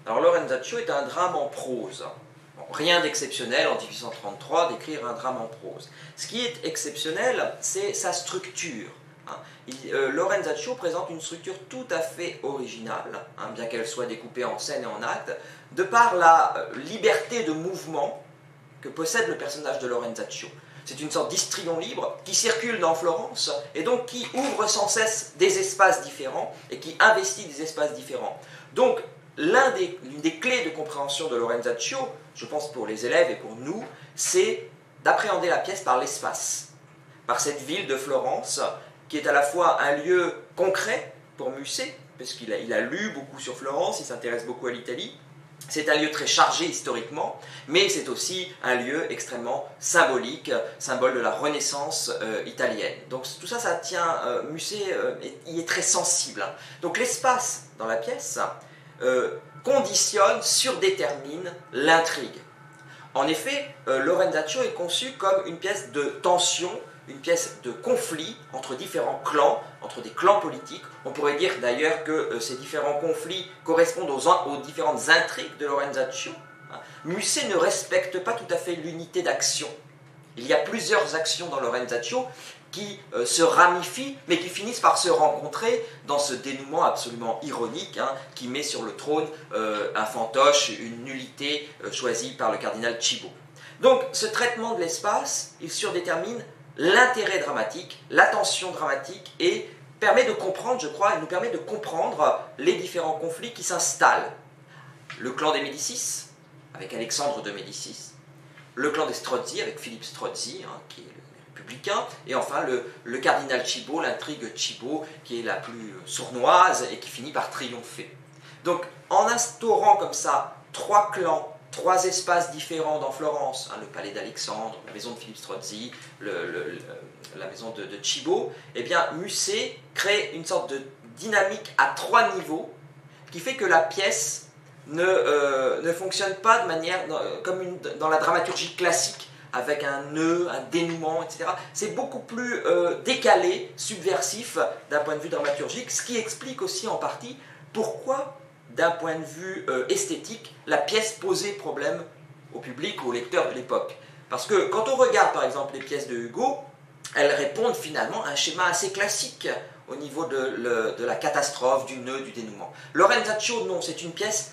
Alors Lorenzaccio est un drame en prose. Bon, rien d'exceptionnel en 1833 d'écrire un drame en prose. Ce qui est exceptionnel, c'est sa structure. Lorenzaccio présente une structure tout à fait originale, bien qu'elle soit découpée en scènes et en actes, de par la liberté de mouvement que possède le personnage de Lorenzaccio. C'est une sorte d'histrion libre qui circule dans Florence et donc qui ouvre sans cesse des espaces différents et qui investit des espaces différents. Donc, l'une des clés de compréhension de Lorenzaccio, je pense pour les élèves et pour nous, c'est d'appréhender la pièce par l'espace, par cette ville de Florence qui est à la fois un lieu concret pour Musset, parce qu'il a lu beaucoup sur Florence, il s'intéresse beaucoup à l'Italie. C'est un lieu très chargé historiquement, mais c'est aussi un lieu extrêmement symbolique, symbole de la Renaissance italienne. Donc tout ça, ça tient, Musset y est très sensible. Donc l'espace dans la pièce conditionne, surdétermine l'intrigue. En effet, Lorenzaccio est conçu comme une pièce de tension, une pièce de conflit entre différents clans, entre des clans politiques. On pourrait dire d'ailleurs que ces différents conflits correspondent aux différentes intrigues de Lorenzaccio. Musset ne respecte pas tout à fait l'unité d'action. Il y a plusieurs actions dans Lorenzaccio qui se ramifient, mais qui finissent par se rencontrer dans ce dénouement absolument ironique, qui met sur le trône un fantoche, une nullité choisie par le cardinal Cibo. Donc ce traitement de l'espace, il surdétermine l'intérêt dramatique, l'attention dramatique et permet de comprendre, je crois, il nous permet de comprendre les différents conflits qui s'installent. Le clan des Médicis, avec Alexandre de Médicis, le clan des Strozzi, avec Philippe Strozzi, qui est le républicain, et enfin le cardinal Cibo, l'intrigue Cibo, qui est la plus sournoise et qui finit par triompher. Donc, en instaurant comme ça trois clans, trois espaces différents dans Florence, le palais d'Alexandre, la maison de Philippe Strozzi, la maison de Cibo, eh bien, Musset crée une sorte de dynamique à trois niveaux qui fait que la pièce ne fonctionne pas de manière comme dans la dramaturgie classique, avec un nœud, un dénouement, etc. C'est beaucoup plus décalé, subversif d'un point de vue dramaturgique, ce qui explique aussi en partie pourquoi d'un point de vue esthétique, la pièce posait problème au public, aux lecteurs de l'époque. Parce que quand on regarde par exemple les pièces de Hugo, elles répondent finalement à un schéma assez classique au niveau de la catastrophe, du nœud, du dénouement. Lorenzaccio, non, c'est une pièce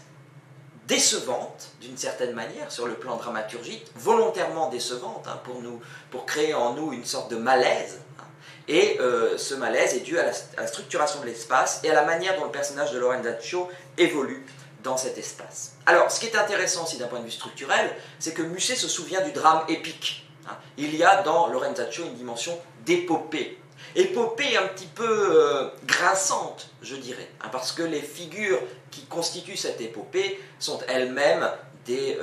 décevante d'une certaine manière sur le plan dramaturgique, volontairement décevante pour créer en nous une sorte de malaise. Et ce malaise est dû à la structuration de l'espace et à la manière dont le personnage de Lorenzaccio évolue dans cet espace. Alors, ce qui est intéressant aussi d'un point de vue structurel, c'est que Musset se souvient du drame épique. Il y a dans Lorenzaccio une dimension d'épopée. Épopée un petit peu grinçante, je dirais, parce que les figures qui constituent cette épopée sont elles-mêmes des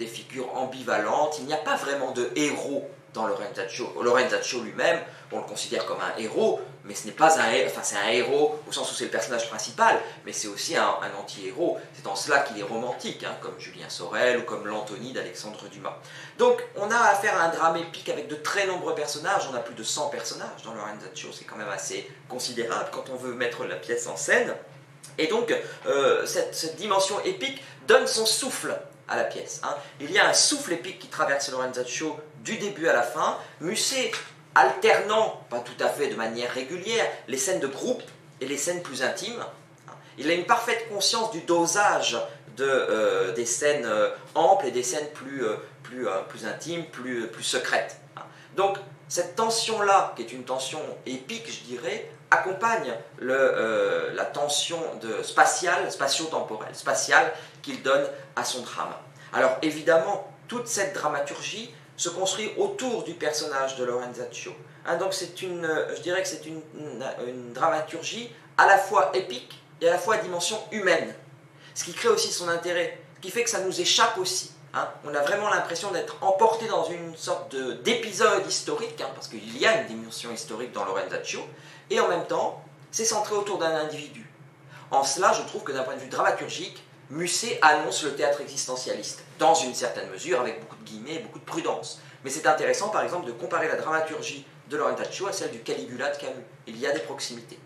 figures ambivalentes. Il n'y a pas vraiment de héros dans Lorenzaccio. Lorenzaccio lui-même, on le considère comme un héros, mais ce n'est pas un héros, enfin c'est un héros au sens où c'est le personnage principal, mais c'est aussi un anti-héros. C'est en cela qu'il est romantique, comme Julien Sorel ou comme l'Antonie d'Alexandre Dumas. Donc on a affaire à un drame épique avec de très nombreux personnages, on a plus de 100 personnages dans Lorenzaccio, c'est quand même assez considérable quand on veut mettre la pièce en scène. Et donc cette dimension épique donne son souffle à la pièce. Il y a un souffle épique qui traverse Lorenzaccio du début à la fin. Musset alternant, pas tout à fait de manière régulière, les scènes de groupe et les scènes plus intimes. Il a une parfaite conscience du dosage des scènes amples et des scènes plus intimes, plus secrètes. Donc cette tension-là, qui est une tension épique, je dirais, accompagne la tension spatio-temporelle, spatiale qu'il donne à son drame. Alors évidemment, toute cette dramaturgie se construit autour du personnage de Lorenzaccio. Donc je dirais que c'est une dramaturgie à la fois épique et à la fois à dimension humaine. Ce qui crée aussi son intérêt, ce qui fait que ça nous échappe aussi. On a vraiment l'impression d'être emporté dans une sorte d'épisode historique, parce qu'il y a une dimension historique dans Lorenzaccio, et en même temps, c'est centré autour d'un individu. En cela, je trouve que d'un point de vue dramaturgique, Musset annonce le théâtre existentialiste, dans une certaine mesure, avec beaucoup de guillemets et beaucoup de prudence. Mais c'est intéressant, par exemple, de comparer la dramaturgie de Lorenzaccio à celle du Caligula de Camus. Il y a des proximités.